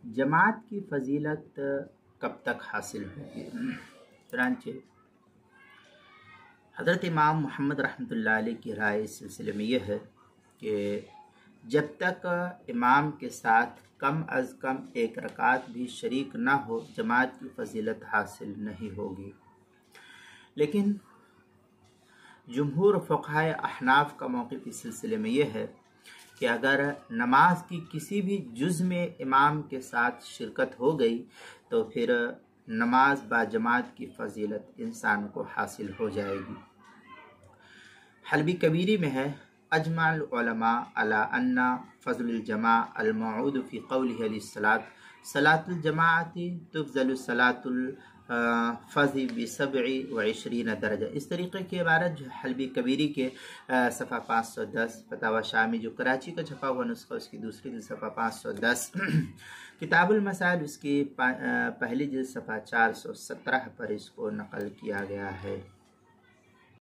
जमात की फजीलत कब तक हासिल होगी। चुनांचे हज़रत इमाम मोहम्मद रहमतुल्लाह अलैह की राय इस सिलसिले में यह है कि जब तक इमाम के साथ कम अज़ कम एक रकात भी शरीक ना हो, जमात की फजीलत हासिल नहीं होगी। लेकिन जुमहूर फ़ुक़हा अहनाफ का मौक़िफ़ इस सिलसिले में यह है कि अगर नमाज की किसी भी जुज़ में इमाम के साथ शिरकत हो गई तो फिर नमाज बाजमात की फजीलत इंसान को हासिल हो जाएगी। हलबी कबीरी में है, अजमाल उलमा अला अन्ना फ़ज़लुल जमा अल मऊद फ़ी क़ौलिही अलैहिस्सलात सलातुल जमाअती तुफ़ज़लु सलातुल फ़ज़ी बिसब्इ व इशरीन दरजा। इस तरीक़े की इबारत जो हलबी कबीरी के सफ़ा 510, फतावा शामी जो कराची का छपा हुआ नुस्खा उसकी दूसरी जिल्द सफ़ा 510, किताबुल मसाइल उसकी पहली जिल्द सफ़ा 417 पर इसको नकल किया गया है।